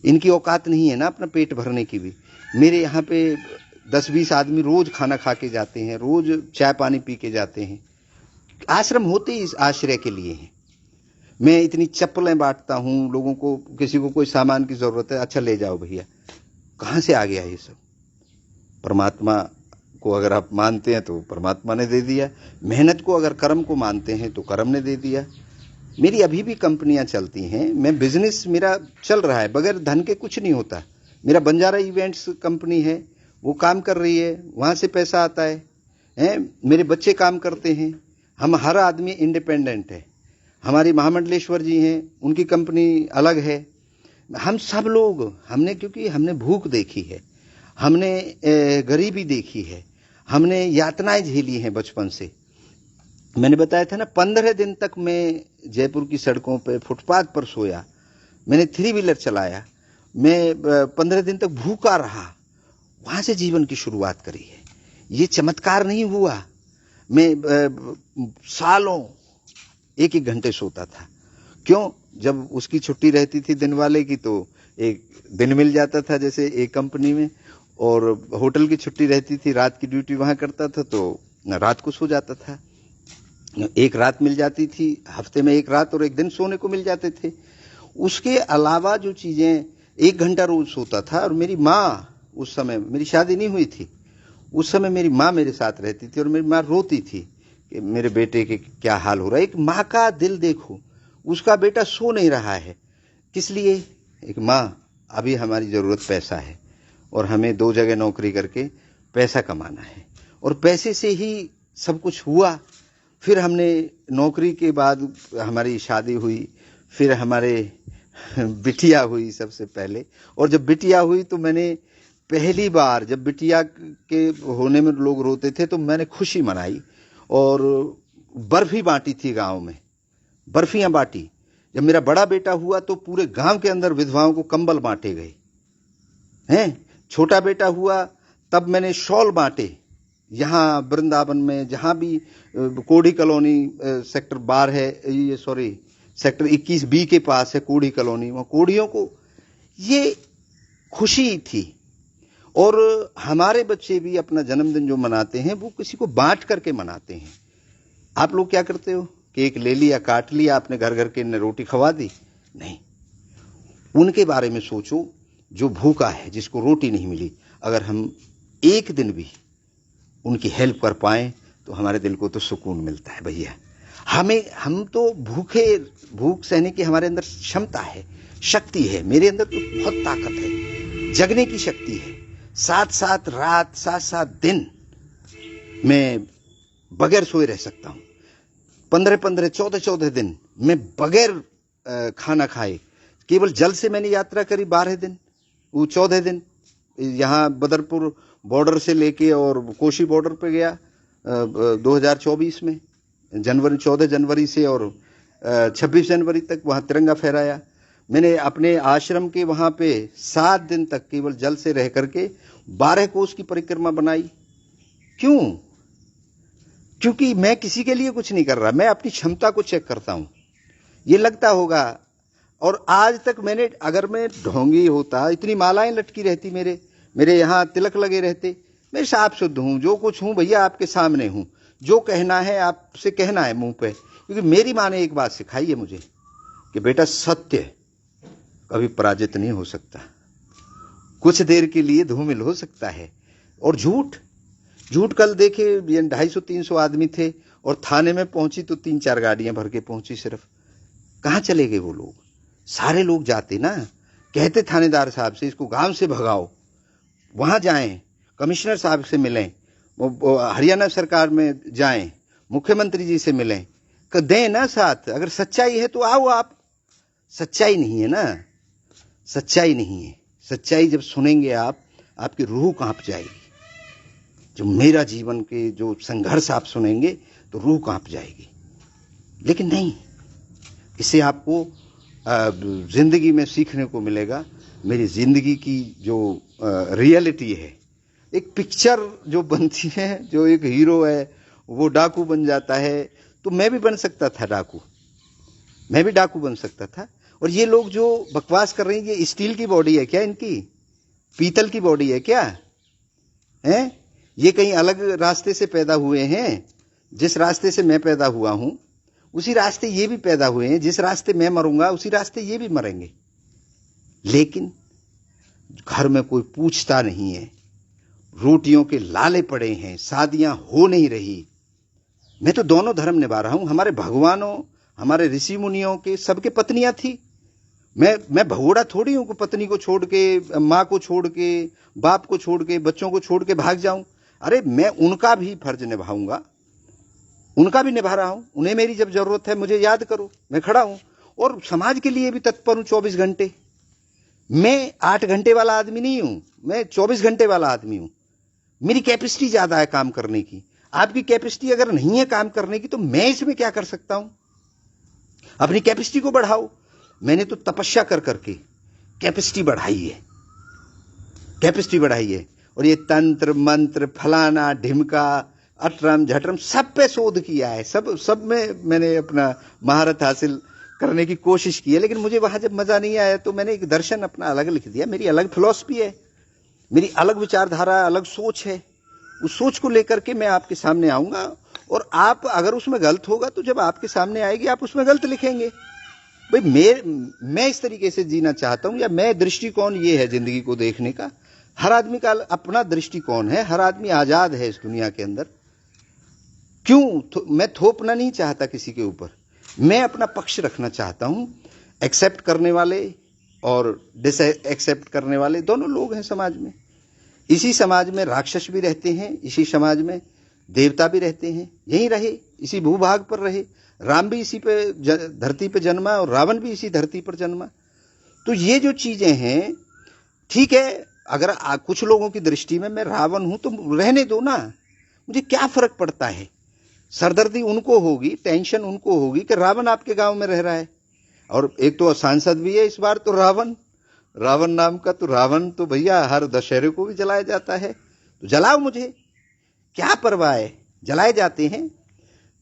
A: इनकी औकात नहीं है ना अपना पेट भरने की भी। मेरे यहाँ पे 10-20 आदमी रोज खाना खा के जाते हैं, रोज चाय पानी पी के जाते हैं। आश्रम होते ही इस आश्रय के लिए हैं। मैं इतनी चप्पलें बांटता हूँ लोगों को, किसी को कोई सामान की जरूरत है, अच्छा ले जाओ भैया। कहाँ से आ गया ये सब? परमात्मा को अगर आप मानते हैं तो परमात्मा ने दे दिया, मेहनत को अगर कर्म को मानते हैं तो कर्म ने दे दिया। मेरी अभी भी कंपनियां चलती हैं, मैं बिजनेस मेरा चल रहा है, बगैर धन के कुछ नहीं होता। मेरा बंजारा इवेंट्स कंपनी है, वो काम कर रही है, वहां से पैसा आता है, मेरे बच्चे काम करते हैं, हम हर आदमी इंडिपेंडेंट है। हमारी महामंडलेश्वर जी हैं, उनकी कंपनी अलग है। हम सब लोग, हमने क्योंकि हमने भूख देखी है, हमने गरीबी देखी है, हमने यातनाएं झेली हैं बचपन से। मैंने बताया था ना, 15 दिन तक मैं जयपुर की सड़कों पे फुटपाथ पर सोया, मैंने 3 व्हीलर चलाया, मैं 15 दिन तक भूखा रहा, वहां से जीवन की शुरुआत करी है। ये चमत्कार नहीं हुआ। मैं सालों 1-1 घंटे सोता था। क्यों? जब उसकी छुट्टी रहती थी दिन वाले की तो एक दिन मिल जाता था, जैसे एक कंपनी में, और होटल की छुट्टी रहती थी, रात की ड्यूटी वहां करता था, तो रात को सो जाता था। एक रात मिल जाती थी, हफ्ते में एक रात और एक दिन सोने को मिल जाते थे। उसके अलावा जो चीजें, 1 घंटा रोज सोता था। और मेरी माँ, उस समय मेरी शादी नहीं हुई थी, उस समय मेरी माँ मेरे साथ रहती थी और मेरी माँ रोती थी कि मेरे बेटे के क्या हाल हो रहा है। एक माँ का दिल देखो, उसका बेटा सो नहीं रहा है, किस लिए? एक माँ, अभी हमारी जरूरत पैसा है और हमें 2 जगह नौकरी करके पैसा कमाना है, और पैसे से ही सब कुछ हुआ। फिर हमने नौकरी के बाद हमारी शादी हुई, फिर हमारे बिटिया हुई सबसे पहले। और जब बिटिया हुई तो मैंने पहली बार, जब बिटिया के होने में लोग रोते थे, तो मैंने खुशी मनाई और बर्फी बांटी थी गांव में, बर्फियां बांटी। जब मेरा बड़ा बेटा हुआ तो पूरे गांव के अंदर विधवाओं को कंबल बांटे गए हैं। छोटा बेटा हुआ तब मैंने शॉल बांटे। यहाँ वृंदावन में जहां भी कोढ़ी कॉलोनी सेक्टर 12 है, ये सॉरी सेक्टर 21B के पास है कोढ़ी कॉलोनी, वहां कोढ़ियों को ये खुशी थी। और हमारे बच्चे भी अपना जन्मदिन जो मनाते हैं वो किसी को बांट करके मनाते हैं। आप लोग क्या करते हो? केक ले लिया, काट लिया, आपने घर घर के ने रोटी खवा दी? नहीं, उनके बारे में सोचो जो भूखा है, जिसको रोटी नहीं मिली। अगर हम एक दिन भी उनकी हेल्प कर पाए तो हमारे दिल को तो सुकून मिलता है भैया। हम तो भूख सहने की हमारे अंदर क्षमता है, शक्ति है। मेरे अंदर तो बहुत ताकत है, जगने की शक्ति है। 7-7 रात, 7-7 दिन मैं बगैर सोए रह सकता हूं। 15-15, 14-14 दिन मैं बगैर खाना खाए, केवल जल से मैंने यात्रा करी 12 दिन। वो 14 दिन यहाँ बदरपुर बॉर्डर से लेके और कोशी बॉर्डर पे गया 2024 में, 14 जनवरी से और 26 जनवरी तक वहां तिरंगा फहराया। मैंने अपने आश्रम के वहां पे 7 दिन तक केवल जल से रह करके 12 कोस की परिक्रमा बनाई। क्यों? क्योंकि मैं किसी के लिए कुछ नहीं कर रहा, मैं अपनी क्षमता को चेक करता हूं। ये लगता होगा, और आज तक मैंने, अगर मैं ढोंगी होता, इतनी मालाएं लटकी रहती, मेरे यहाँ तिलक लगे रहते। मैं साफ शुद्ध हूं, जो कुछ हूं भैया आपके सामने हूं। जो कहना है आपसे कहना है मुंह पे, क्योंकि मेरी माँ ने एक बात सिखाई है मुझे कि बेटा, सत्य कभी पराजित नहीं हो सकता। कुछ देर के लिए धूमिल हो सकता है। और झूठ, कल देखे 250-300 आदमी थे और थाने में पहुंची तो 3-4 गाड़ियां भर के पहुंची सिर्फ। कहां चले गए वो लोग? सारे लोग जाते ना, कहते थानेदार साहब से इसको गांव से भगाओ, वहां जाएं, कमिश्नर साहब से मिलें, हरियाणा सरकार में जाएं, मुख्यमंत्री जी से मिलें, दें ना साथ। अगर सच्चाई है तो आओ आप। सच्चाई नहीं है ना, सच्चाई नहीं है। सच्चाई जब सुनेंगे आप, आपकी रूह कांप जाएगी। जो मेरा जीवन के जो संघर्ष आप सुनेंगे तो रूह कांप जाएगी। लेकिन नहीं, इससे आपको जिंदगी में सीखने को मिलेगा। मेरी जिंदगी की जो रियलिटी है, एक पिक्चर जो बनती है, जो एक हीरो है वो डाकू बन जाता है, तो मैं भी बन सकता था डाकू, मैं भी डाकू बन सकता था। और ये लोग जो बकवास कर रहे हैं, ये स्टील की बॉडी है क्या इनकी? पीतल की बॉडी है क्या? हैं? ये कहीं अलग रास्ते से पैदा हुए हैं? जिस रास्ते से मैं पैदा हुआ हूं उसी रास्ते ये भी पैदा हुए हैं। जिस रास्ते मैं मरूंगा उसी रास्ते ये भी मरेंगे। लेकिन घर में कोई पूछता नहीं है, रोटियों के लाले पड़े हैं, शादियां हो नहीं रही। मैं तो दोनों धर्म निभा रहा हूं। हमारे भगवानों, हमारे ऋषि मुनियों के सबके पत्नियां थी। मैं भगोड़ा थोड़ी हूं कि पत्नी को छोड़ के, माँ को छोड़ के, बाप को छोड़ के, बच्चों को छोड़ के भाग जाऊं। अरे मैं उनका भी फर्ज निभाऊंगा, उनका भी निभा रहा हूं। उन्हें मेरी जब जरूरत है मुझे याद करो, मैं खड़ा हूं। और समाज के लिए भी तत्पर हूं 24 घंटे। मैं 8 घंटे वाला आदमी नहीं हूं, मैं 24 घंटे वाला आदमी हूं। मेरी कैपेसिटी ज्यादा है काम करने की। आपकी कैपेसिटी अगर नहीं है काम करने की तो मैं इसमें क्या कर सकता हूं? अपनी कैपेसिटी को बढ़ाओ। मैंने तो तपस्या कर करके कैपेसिटी बढ़ाई है, कैपेसिटी बढ़ाई है। और ये तंत्र मंत्र फलाना ढिमका अटरम झटरम सब पे शोध किया है, सब में मैंने अपना महारत हासिल करने की कोशिश की है। लेकिन मुझे वहां जब मजा नहीं आया तो मैंने एक दर्शन अपना अलग लिख दिया, मेरी अलग फिलॉसफी है। मेरी अलग विचारधारा, अलग सोच है। उस सोच को लेकर के मैं आपके सामने आऊंगा, और आप अगर उसमें गलत होगा तो जब आपके सामने आएगी आप उसमें गलत लिखेंगे। भाई मैं इस तरीके से जीना चाहता हूं, या मैं दृष्टिकोण ये है जिंदगी को देखने का। हर आदमी का अपना दृष्टिकोण है, हर आदमी आजाद है इस दुनिया के अंदर। मैं थोपना नहीं चाहता किसी के ऊपर, मैं अपना पक्ष रखना चाहता हूं। एक्सेप्ट करने वाले और डिस एक्सेप्ट करने वाले दोनों लोग हैं समाज में। इसी समाज में राक्षस भी रहते हैं, इसी समाज में देवता भी रहते हैं। यहीं रहे, इसी भूभाग पर रहे। राम भी इसी पे धरती पे जन्मा और रावण भी इसी धरती पर जन्मा। तो ये जो चीजें हैं, ठीक है, अगर कुछ लोगों की दृष्टि में मैं रावण हूं तो रहने दो ना, मुझे क्या फर्क पड़ता है। सरदर्दी उनको होगी, टेंशन उनको होगी कि रावण आपके गांव में रह रहा है। और एक तो सांसद भी है इस बार तो रावण नाम का। तो रावण तो भैया हर दशहरे को भी जलाया जाता है, तो जलाओ, मुझे क्या परवाह है। जलाए जाते हैं,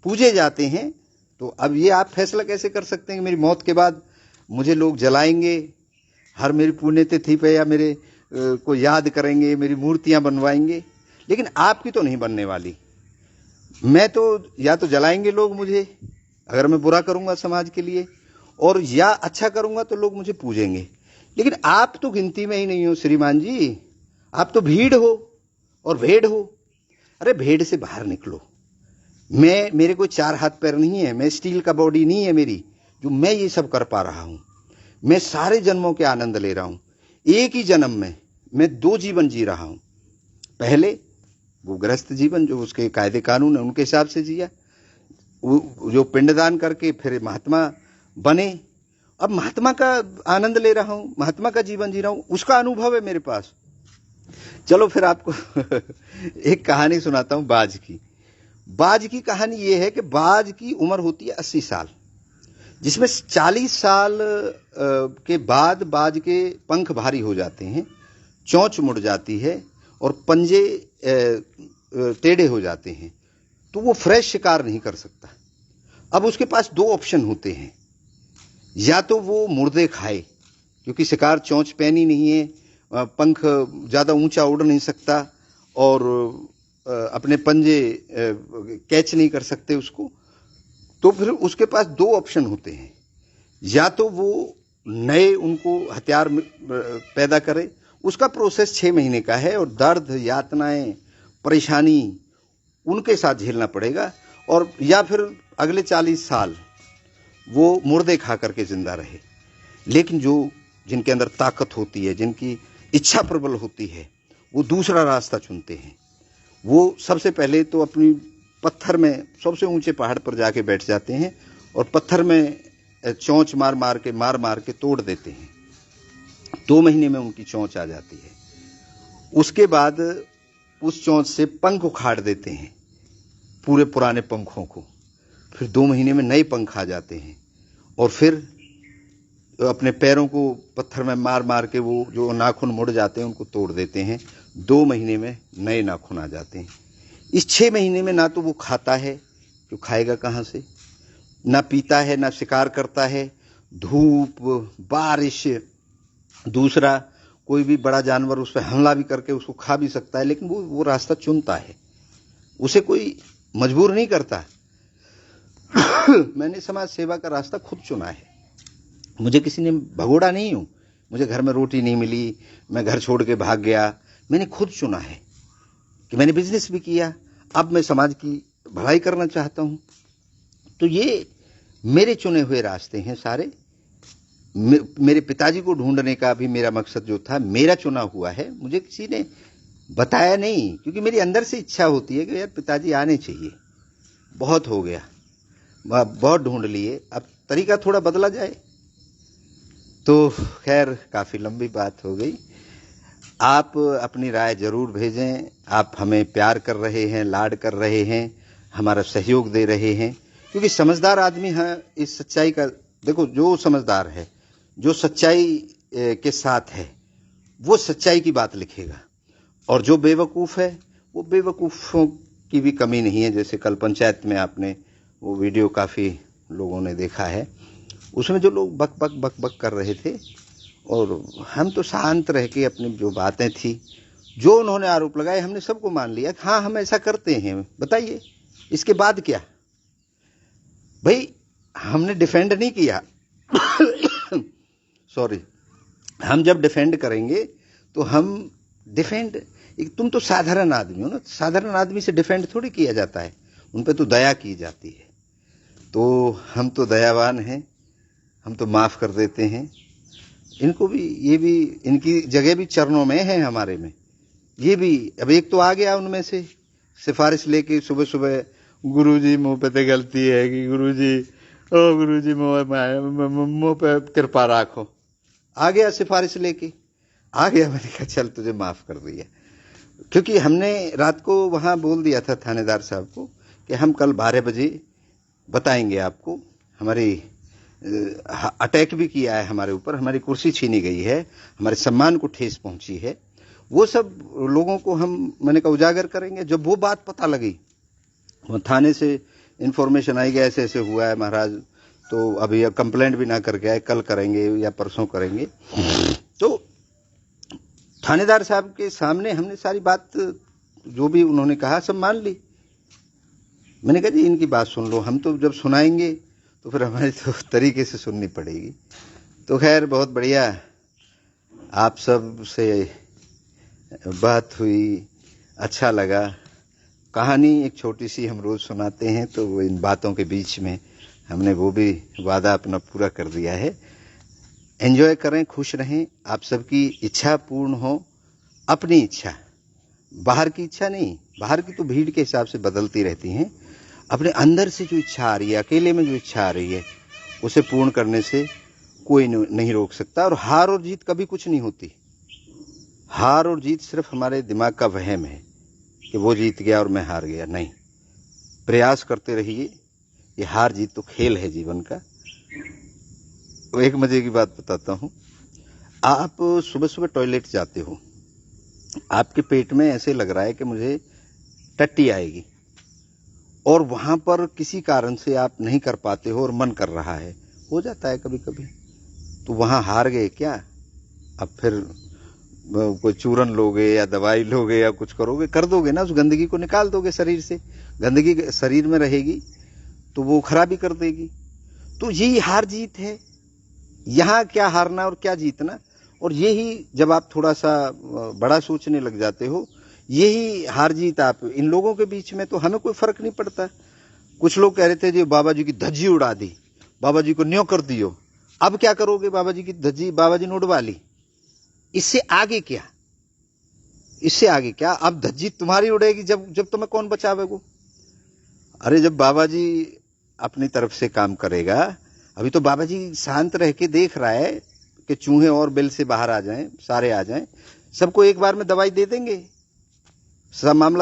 A: पूजे जाते हैं। तो अब ये आप फैसला कैसे कर सकते हैं कि मेरी मौत के बाद मुझे लोग जलाएंगे, हर मेरी पुण्यतिथि पे या मेरे को याद करेंगे, मेरी मूर्तियां बनवाएंगे। लेकिन आपकी तो नहीं बनने वाली। मैं तो या तो जलाएंगे लोग मुझे अगर मैं बुरा करूंगा समाज के लिए, और या अच्छा करूंगा तो लोग मुझे पूजेंगे। लेकिन आप तो गिनती में ही नहीं हो श्रीमान जी, आप तो भीड़ हो और भेड़ हो। अरे भेड़ से बाहर निकलो। मेरे कोई 4 हाथ पैर नहीं है, मैं स्टील का बॉडी नहीं है मेरी, जो मैं ये सब कर पा रहा हूं। मैं सारे जन्मों के आनंद ले रहा हूं। एक ही जन्म में मैं 2 जीवन जी रहा हूं। पहले वो गृहस्थ जीवन, जो उसके कायदे कानून है उनके हिसाब से जिया, जो पिंडदान करके फिर महात्मा बने। अब महात्मा का आनंद ले रहा हूं, महात्मा का जीवन जी रहा हूं, उसका अनुभव है मेरे पास। चलो फिर आपको एक कहानी सुनाता हूं बाज की। बाज की कहानी यह है कि बाज की उम्र होती है 80 साल, जिसमें 40 साल के बाद बाज के पंख भारी हो जाते हैं, चोंच मुड़ जाती है और पंजे टेढ़े हो जाते हैं, तो वो फ्रेश शिकार नहीं कर सकता। अब उसके पास 2 ऑप्शन होते हैं, या तो वो मुर्दे खाए, क्योंकि शिकार चोंच पहनी नहीं है, पंख ज्यादा ऊंचा उड़ नहीं सकता और अपने पंजे कैच नहीं कर सकते उसको। तो फिर उसके पास 2 ऑप्शन होते हैं, या तो वो नए उनको हथियार पैदा करे, उसका प्रोसेस 6 महीने का है और दर्द, यातनाएं, परेशानी उनके साथ झेलना पड़ेगा, और या फिर अगले 40 साल वो मुर्दे खा करके जिंदा रहे। लेकिन जिनके अंदर ताकत होती है, जिनकी इच्छा प्रबल होती है, वो दूसरा रास्ता चुनते हैं। वो सबसे पहले तो अपनी पत्थर में सबसे ऊंचे पहाड़ पर जाके बैठ जाते हैं और पत्थर में चोंच मार मार के तोड़ देते हैं। 2 महीने में उनकी चोंच आ जाती है। उसके बाद उस चोंच से पंख उखाड़ देते हैं, पूरे पुराने पंखों को। फिर 2 महीने में नए पंख आ जाते हैं, और फिर अपने पैरों को पत्थर में मार मार के वो जो नाखून मुड़ जाते हैं उनको तोड़ देते हैं। 2 महीने में नए नाखून आ जाते हैं। इस 6 महीने में ना तो वो खाता है, जो खाएगा कहाँ से, ना पीता है, ना शिकार करता है। धूप, बारिश, दूसरा कोई भी बड़ा जानवर उस पर हमला भी करके उसको खा भी सकता है, लेकिन वो रास्ता चुनता है, उसे कोई मजबूर नहीं करता। मैंने समाज सेवा का रास्ता खुद चुना है, मुझे किसी ने भगोड़ा नहीं हूं। मुझे घर में रोटी नहीं मिली, मैं घर छोड़ के भाग गया। मैंने खुद चुना है कि मैंने बिजनेस भी किया, अब मैं समाज की भलाई करना चाहता हूं। तो ये मेरे चुने हुए रास्ते हैं सारे। मेरे पिताजी को ढूंढने का भी मेरा मकसद जो था, मेरा चुना हुआ है, मुझे किसी ने बताया नहीं, क्योंकि मेरी अंदर से इच्छा होती है कि यार पिताजी आने चाहिए, बहुत हो गया, बहुत ढूंढ लिए, अब तरीका थोड़ा बदला जाए। तो खैर काफी लंबी बात हो गई। आप अपनी राय जरूर भेजें। आप हमें प्यार कर रहे हैं, लाड कर रहे हैं, हमारा सहयोग दे रहे हैं, क्योंकि समझदार आदमी है इस सच्चाई का। देखो, जो समझदार है, जो सच्चाई के साथ है, वो सच्चाई की बात लिखेगा, और जो बेवकूफ है, वो बेवकूफों की भी कमी नहीं है। जैसे कल पंचायत में आपने वो वीडियो काफी लोगों ने देखा है, उसमें जो लोग बक बक बक बक कर रहे थे, और हम तो शांत रह के अपनी जो बातें थी जो उन्होंने आरोप लगाए हमने सबको मान लिया, हाँ हम ऐसा करते हैं, बताइए इसके बाद क्या? भाई हमने डिफेंड नहीं किया सॉरी, हम जब डिफेंड करेंगे तो हम डिफेंड, तुम तो साधारण आदमी हो ना, साधारण आदमी से डिफेंड थोड़ी किया जाता है, उन पे तो दया की जाती है। तो हम तो दयावान हैं, हम तो माफ कर देते हैं इनको भी, ये भी इनकी जगह भी चरणों में है हमारे में। ये भी अब एक तो आ गया उनमें से सिफारिश लेके सुबह सुबह, गुरुजी मुंह पे तो गलती है कि गुरुजी, ओ गुरुजी मुंह पे कृपा राखो, आ गया सिफारिश लेके, आ गया। मैंने कहा चल तुझे माफ कर दिया, क्योंकि हमने रात को वहां बोल दिया था थानेदार साहब को कि हम कल 12 बजे बताएंगे आपको। हमारी अटैक भी किया है हमारे ऊपर, हमारी कुर्सी छीनी गई है, हमारे सम्मान को ठेस पहुंची है, वो सब लोगों को मैंने कहा उजागर करेंगे। जब वो बात पता लगी, वो थाने से इंफॉर्मेशन आई गया ऐसे ऐसे हुआ है महाराज, तो अभी कंप्लेंट भी ना करके आए, कल करेंगे या परसों करेंगे। तो थानेदार साहब के सामने हमने सारी बात जो भी उन्होंने कहा सब मान ली। मैंने कहा जी इनकी बात सुन लो, हम तो जब सुनाएंगे तो फिर हमारी तो तरीके से सुननी पड़ेगी। तो खैर बहुत बढ़िया, आप सब से बात हुई, अच्छा लगा। कहानी एक छोटी सी हम रोज सुनाते हैं, तो इन बातों के बीच में हमने वो भी वादा अपना पूरा कर दिया है। एंजॉय करें, खुश रहें, आप सबकी इच्छा पूर्ण हो, अपनी इच्छा, बाहर की इच्छा नहीं, बाहर की तो भीड़ के हिसाब से बदलती रहती हैं। अपने अंदर से जो इच्छा आ रही है, अकेले में जो इच्छा आ रही है, उसे पूर्ण करने से कोई नहीं रोक सकता। और हार और जीत कभी कुछ नहीं होती, हार और जीत सिर्फ हमारे दिमाग का वहम है कि वो जीत गया और मैं हार गया, नहीं, प्रयास करते रहिए। ये हार जीत तो खेल है जीवन का। तो एक मजे की बात बताता हूं, आप सुबह सुबह टॉयलेट जाते हो, आपके पेट में ऐसे लग रहा है कि मुझे टट्टी आएगी, और वहां पर किसी कारण से आप नहीं कर पाते हो और मन कर रहा है, हो जाता है कभी कभी, तो वहां हार गए क्या? अब फिर कोई चूरन लोगे या दवाई लोगे या कुछ करोगे, कर दोगे ना, उस गंदगी को निकाल दोगे शरीर से। गंदगी शरीर में रहेगी तो वो खराबी कर देगी। तो यही हार जीत है, यहां क्या हारना और क्या जीतना। और यही जब आप थोड़ा सा बड़ा सोचने लग जाते हो, यही हार जीत। आप इन लोगों के बीच में तो हमें कोई फर्क नहीं पड़ता। कुछ लोग कह रहे थे जी बाबा जी की धज्जी उड़ा दी, बाबा जी को न्यों कर दियो, अब क्या करोगे? बाबा जी की धज्जी बाबा जी ने उड़वा ली, इससे आगे क्या? इससे आगे क्या? अब धज्जी तुम्हारी उड़ेगी जब तुम्हें कौन बचावेगा? अरे जब बाबा जी अपनी तरफ से काम करेगा, अभी तो बाबा जी शांत रह के देख रहा है कि चूहे और बिल से बाहर आ जाएं, सारे आ जाएं, सबको एक बार में दवाई दे देंगे, सब मामला